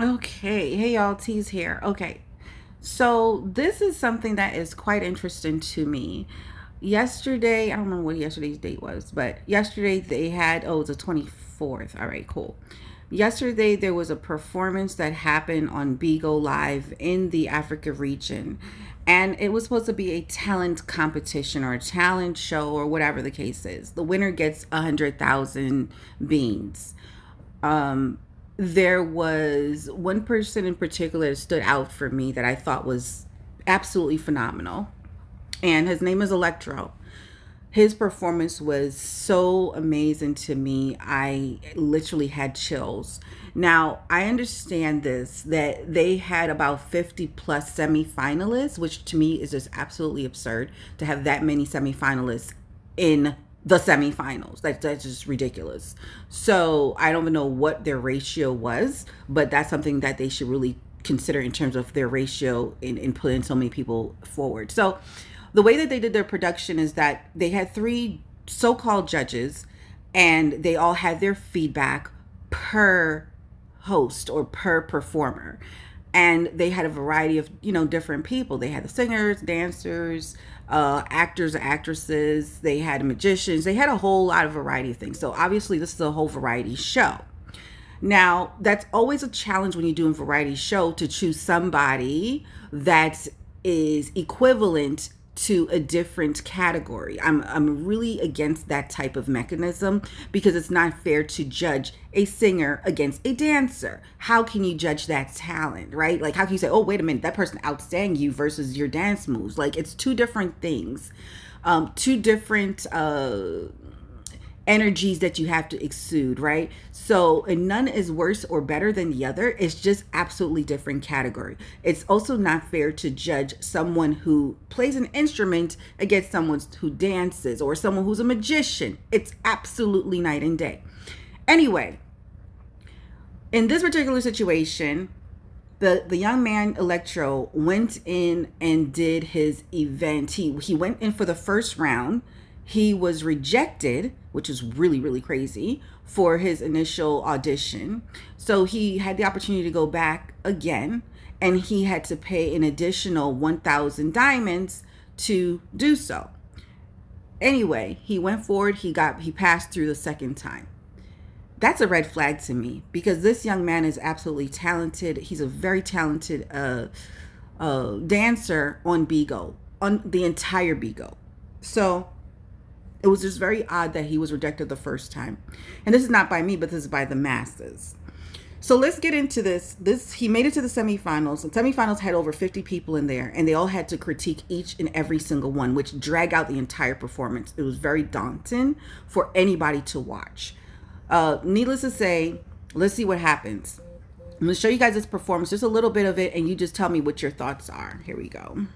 Okay, hey y'all, T's here. Okay, so this is something that is quite interesting to me. Yesterday, I don't remember what yesterday's date was, but yesterday they had, oh, it's the 24th. All right, cool. Yesterday there was a performance that happened on Bigo Live in the Africa region. And it was supposed to be a talent competition or a talent show or whatever the case is. The winner gets 100,000 beans. um, there was one person in particular that stood out for me that I thought was absolutely phenomenal. And his name is Electro. His performance was so amazing to me. I literally had chills. Now, I understand this that they had about 50 plus semifinalists, which to me is just absolutely absurd to have that many semifinalists in the semifinals. That's just ridiculous. So I don't even know what their ratio was, but that's something that they should really consider in terms of their ratio in putting so many people forward. So the way that they did their production is that they had three so-called judges, and they all had their feedback per host or per performer. And they had a variety of, different people. They had the singers, dancers, actors, actresses. They had magicians. They had a whole lot of variety of things. So obviously this is a whole variety show. Now, that's always a challenge when you do a variety show, to choose somebody that is equivalent to a different category. I'm really against that type of mechanism, because it's not fair to judge a singer against a dancer. How can you judge that talent, right? Like, how can you say, oh, wait a minute, that person outsang you versus your dance moves? Like, it's two different things, two different energies that you have to exude, right? So, and none is worse or better than the other. It's just absolutely different category. It's also not fair to judge someone who plays an instrument against someone who dances, or someone who's a magician. It's absolutely night and day. Anyway, in this particular situation, the young man Electro went in and did his event. He went in for the first round. He was rejected, which is really, really crazy, for his initial audition. So he had the opportunity to go back again, and he had to pay an additional 1,000 diamonds to do so. Anyway, he went forward. He passed through the second time. That's a red flag to me, because this young man is absolutely talented. He's a very talented dancer on Bigo, on the entire Bigo. So it was just very odd that he was rejected the first time. And this is not by me, but this is by the masses. So let's get into this. He made it to the semifinals, and semifinals had over 50 people in there, and they all had to critique each and every single one, which dragged out the entire performance. It was very daunting for anybody to watch. Needless to say, let's see what happens. I'm going to show you guys this performance, just a little bit of it, and you just tell me what your thoughts are. Here we go.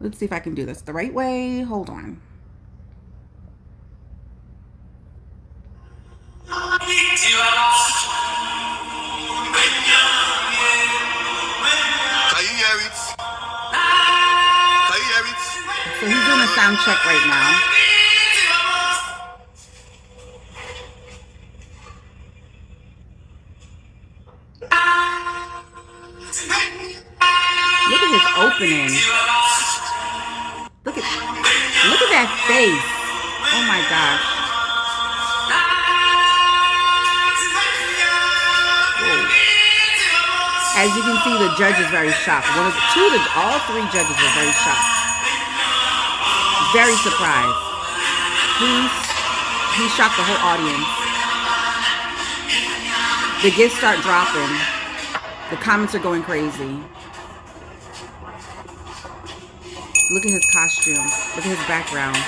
Let's see if I can do this the right way. Hold on. So he's doing a sound check right now. Look at his opening. Look at that face. Oh my gosh. As you can see, the judge is very shocked. All three judges are very shocked. Very surprised. He shocked the whole audience. The gifts start dropping. The comments are going crazy. Look at his costume. Look at his background.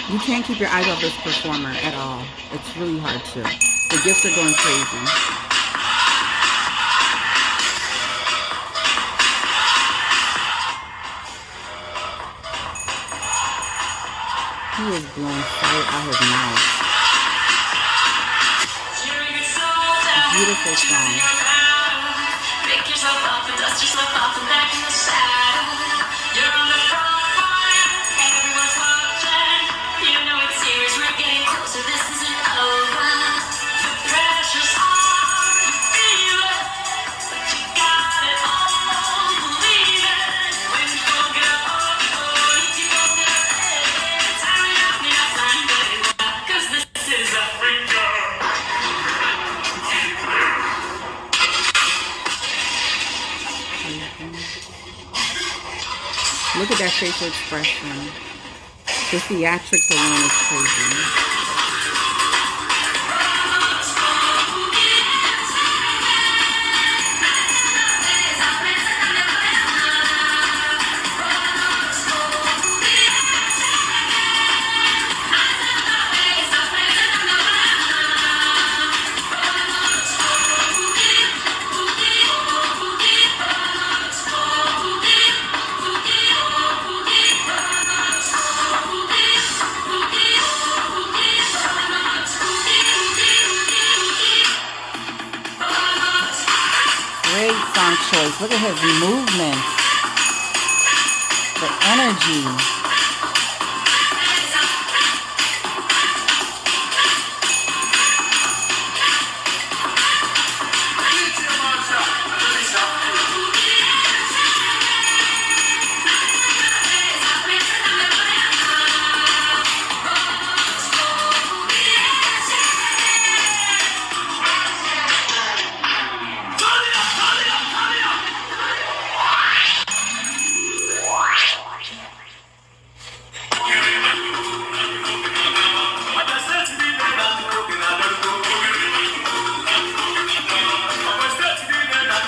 You can't keep your eyes off this performer at all. It's really hard to. The gifts are going crazy. He is blowing fire out his mouth. Beautiful song. Pick yourself up and dust yourself off and back in the saddle. You're on the front line, everyone's watching. You know it's serious, we're getting closer, this isn't over. The pressure's on, feel it, but you got it all, believe it. When you go get up, if you go get up, time out, me not time, baby, 'cause this is Africa. Look at that facial expression. The theatrics alone is crazy. Great song choice. Look at his movements. The energy.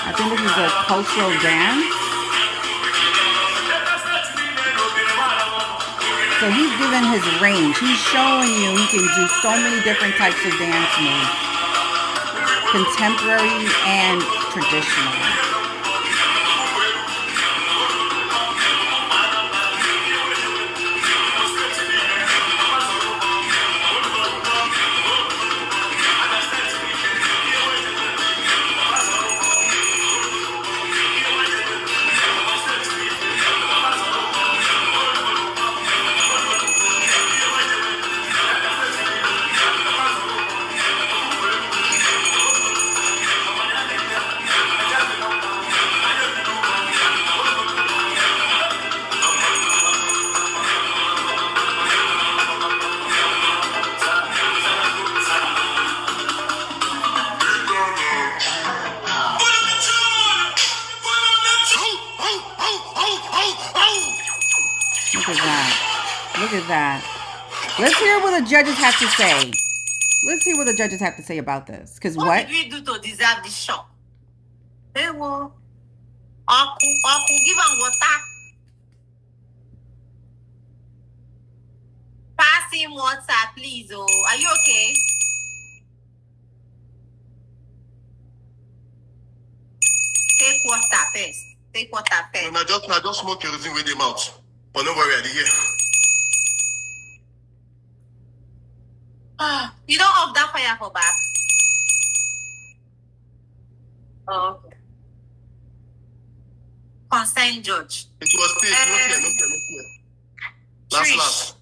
I think this is a cultural dance. So he's given his range. He's showing you he can do so many different types of dance moves. Contemporary and traditional. Look at that. Look at that. Let's hear what the judges have to say. Let's hear what the judges have to say about this. Because what did we do to deserve this shock? Hey, well, Aku, give am water. Pass him water, please. Oh, are you okay? Take water first. Take water first. No, just smoke kerosene with them out. But don't worry, I did hear. You don't off that fire for back. Oh, okay. Concerned judge. It was paid. No fear. Last.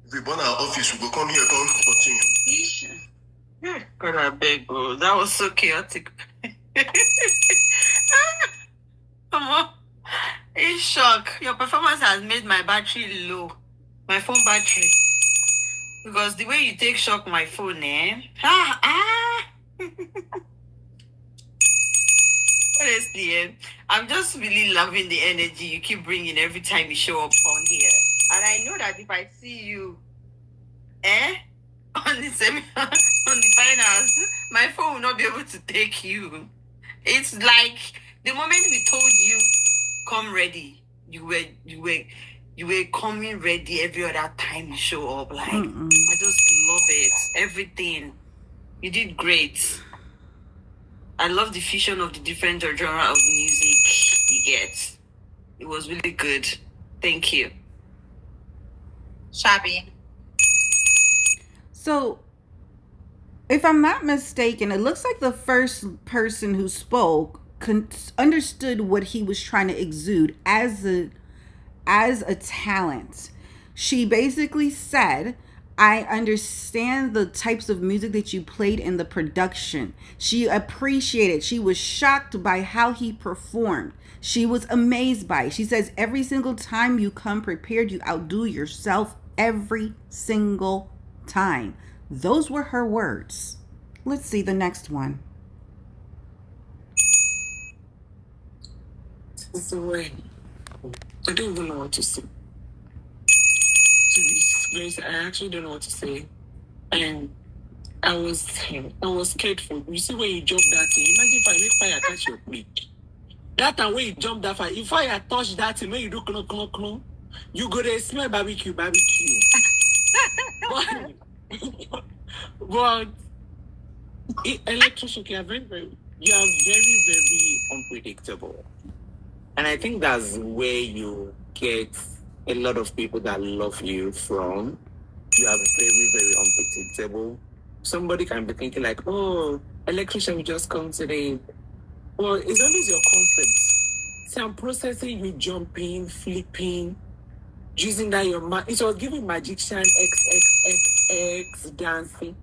If we burn our office, we go come here, come continue. God, I beg, bro. That was so chaotic. Come on. In shock. Your performance has made my battery low. My phone battery. Because the way you take shock my phone, eh? Honestly, I'm just really loving the energy you keep bringing every time you show up on here. And I know that if I see you, on the on the finals, my phone will not be able to take you. It's like the moment we told you, come ready, you were coming ready every other time you show up. Like, I just love it. Everything. You did great. I love the fusion of the different genre of music you get. It was really good. Thank you. Shabby. So, if I'm not mistaken, it looks like the first person who spoke understood what he was trying to exude as a talent. She basically said, I understand the types of music that you played in the production. She appreciated, she was shocked by how he performed. She was amazed by it. She says, every single time you come prepared, you outdo yourself every single time. Those were her words. Let's see the next one. So, I don't even know what to say. To be honest, I actually don't know what to say. And I was scared for you. See when you jump that thing. Imagine if I make fire catch your plate. That time when you jump that fire, if fire touch that thing, when you do clunk, you go there smell barbecue. but but electrician, you are very, very unpredictable. And I think that's where you get a lot of people that love you from. You are very, very unpredictable. Somebody can be thinking like, oh, electrician will just come today. Well, it's always your concept. See, I'm processing you jumping, flipping, using that your it was giving magician XXXX dancing.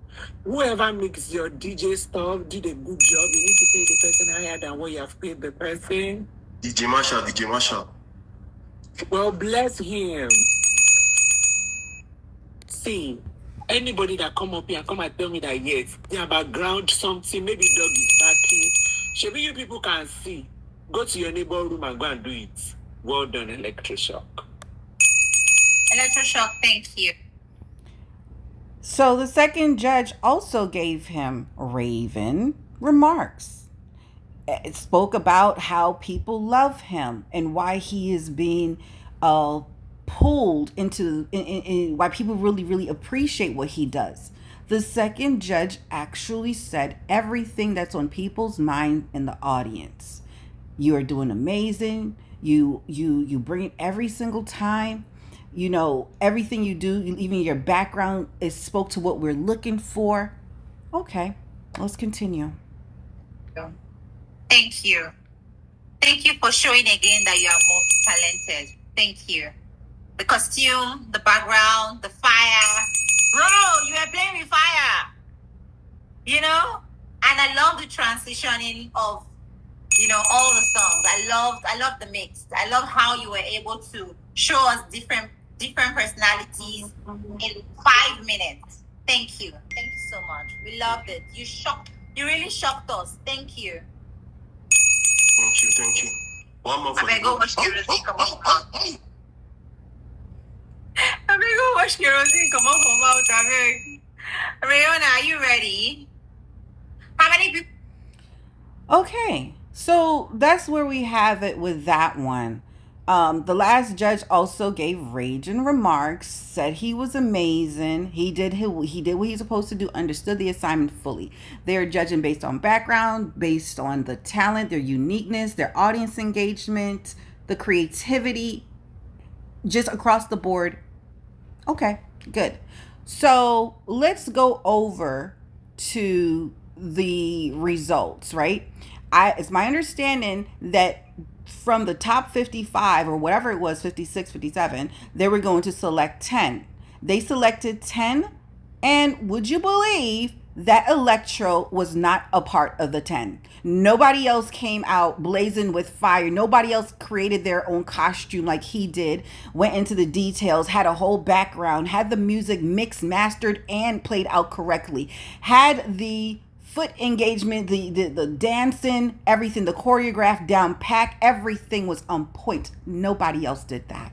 Whoever makes your DJ stuff did a good job. You need to pay the person higher than what you have paid the person. DJ Masha. Well, bless him. See, anybody that come up here and come and tell me that yes, their background something, maybe dog is barking. Maybe you people can see. Go to your neighbor room and go and do it. Well done, electroshock. Electroshock, thank you. So the second judge also gave him raving remarks. It spoke about how people love him and why he is being pulled into why people really, really appreciate what he does. The second judge actually said everything that's on people's mind in the audience. You are doing amazing. You bring it every single time. You know, everything you do, even your background, it spoke to what we're looking for. Okay, let's continue. Thank you. Thank you for showing again that you are multi-talented. Thank you. The costume, the background, the fire. Bro, you are playing with fire. You know? And I love the transitioning of, you know, all the songs. I love the mix. I love how you were able to show us different personalities in 5 minutes. Thank you. Thank you so much. We loved it. You really shocked us. Thank you. Thank you. One more for I go watch Kerosene come on. I go watch Kerosene come on from out. Rayona, are you ready? How many people? Okay, so that's where we have it with that one. The last judge also gave raging remarks, said he was amazing. He did what he's supposed to do, understood the assignment fully. They're judging based on background, based on the talent, their uniqueness, their audience engagement, the creativity, just across the board. Okay, good. So let's go over to the results, right? It's my understanding that from the top 55 or whatever it was, 56, 57, they were going to select 10. They selected 10, and would you believe that Electro was not a part of the 10? Nobody else came out blazing with fire. Nobody else created their own costume like he did, went into the details, had a whole background, had the music mixed, mastered, and played out correctly, had the foot engagement, the dancing, everything, the choreographed down pack, everything was on point. Nobody else did that.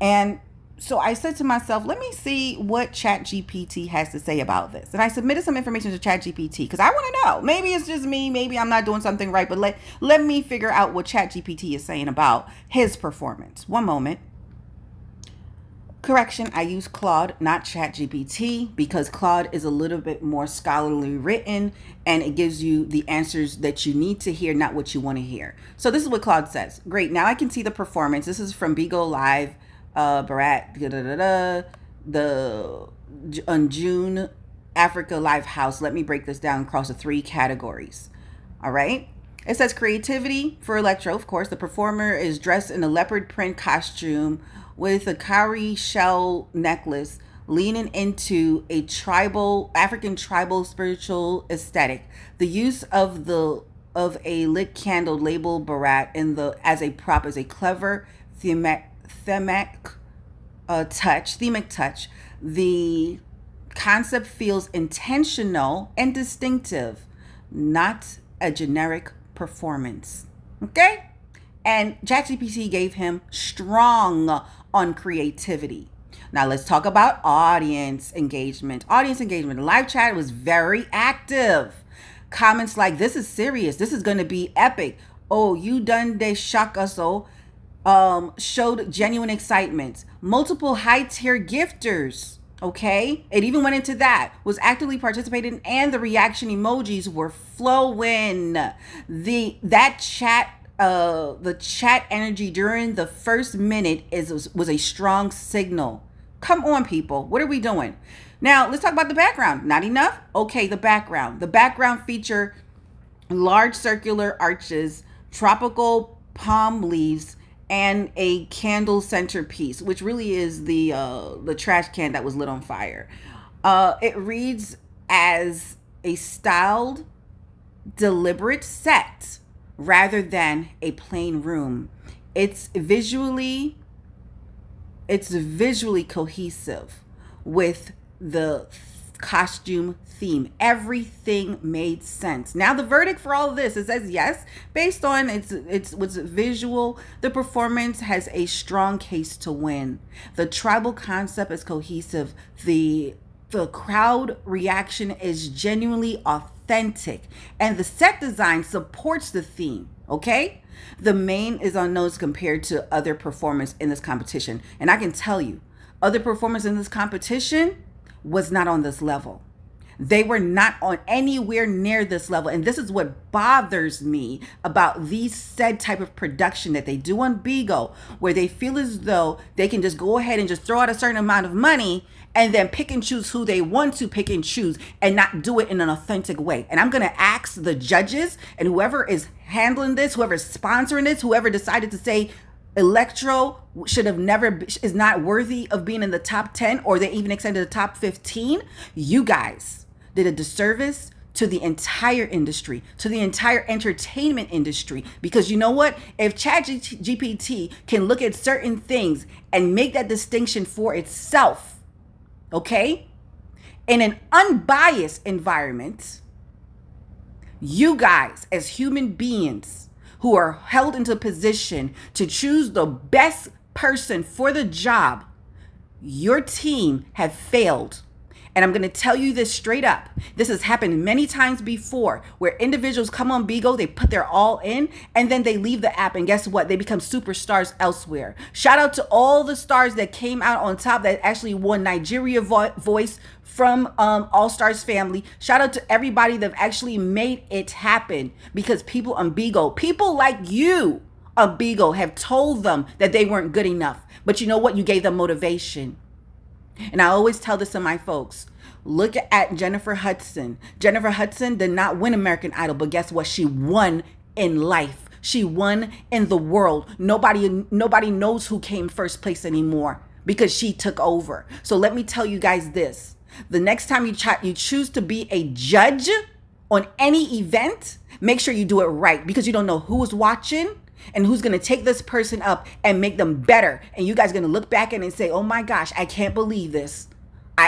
And so I said to myself, let me see what ChatGPT has to say about this. And I submitted some information to ChatGPT because I want to know. Maybe it's just me. Maybe I'm not doing something right. But let me figure out what ChatGPT is saying about his performance. One moment. Correction, I use Claude, not ChatGPT, because Claude is a little bit more scholarly written and it gives you the answers that you need to hear, not what you want to hear. So this is what Claude says. Great, now I can see the performance. This is from Bigo Live, Barat, on June Africa Live House. Let me break this down across the 3 categories. All right. It says creativity for electro. Of course, the performer is dressed in a leopard print costume with a cowrie shell necklace, leaning into a African tribal spiritual aesthetic. The use of a lit candle labeled Barat as a prop is a clever thematic touch. The concept feels intentional and distinctive, not a generic performance. Okay? And ChatGPT gave him strong on creativity. Now let's talk about audience engagement. The live chat was very active. Comments like, this is serious. This is going to be epic. Oh, you done de shock us so. Showed genuine excitement. Multiple high-tier gifters. Okay, it even went into that, was actively participating, and the reaction emojis were flowing. The chat energy during the first minute was a strong signal. Come on, people, what are we doing? Now let's talk about the background. Not enough? Okay, the background. The background feature large circular arches, tropical palm leaves, and a candle centerpiece, which really is the trash can that was lit on fire. It reads as a styled, deliberate set rather than a plain room. It's visually cohesive with the costume theme. Everything made sense. Now the verdict for all of this, it says yes, based on its what's visual, the performance has a strong case to win. The tribal concept is cohesive. The crowd reaction is genuinely authentic, and the set design supports the theme. Okay, the main is on notes compared to other performers in this competition, and I can tell you, other performers in this competition was not on this level. They were not on anywhere near this level. And this is what bothers me about these said type of production that they do on Bigo, where they feel as though they can just go ahead and just throw out a certain amount of money and then pick and choose who they want to pick and choose and not do it in an authentic way. And I'm going to ask the judges and whoever is handling this, whoever's sponsoring this, whoever decided to say electro is not worthy of being in the top 10, or they even extended the top 15, you guys did a disservice to the entire industry, to the entire entertainment industry. Because you know what? If ChatGPT can look at certain things and make that distinction for itself, okay, in an unbiased environment, you guys as human beings who are held into a position to choose the best person for the job, your team have failed. And I'm going to tell you this straight up. This has happened many times before, where individuals come on Bigo, they put their all in, and then they leave the app, and guess what? They become superstars elsewhere. Shout out to all the stars that came out on top that actually won Nigeria Voice from All Stars family. Shout out to everybody that actually made it happen, because people on Bigo, people like you on Bigo, have told them that they weren't good enough. But you know what? You gave them motivation. And I always tell this to my folks. Look at Jennifer Hudson. Jennifer Hudson did not win American Idol, but guess what? She won in life. She won in the world. Nobody knows who came first place anymore because she took over. So let me tell you guys this. The next time you choose to be a judge on any event, make sure you do it right, because you don't know who is watching and who's going to take this person up and make them better. And you guys are going to look back and say, oh my gosh, I can't believe this.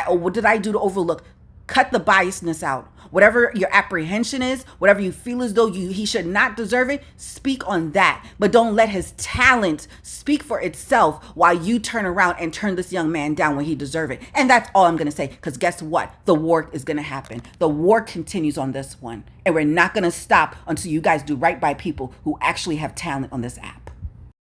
What did I do to overlook? Cut the biasness out. Whatever your apprehension is, whatever you feel as though he should not deserve it, speak on that. But don't let his talent speak for itself while you turn around and turn this young man down when he deserves it. And that's all I'm going to say, because guess what? The war is going to happen. The war continues on this one. And we're not going to stop until you guys do right by people who actually have talent on this app.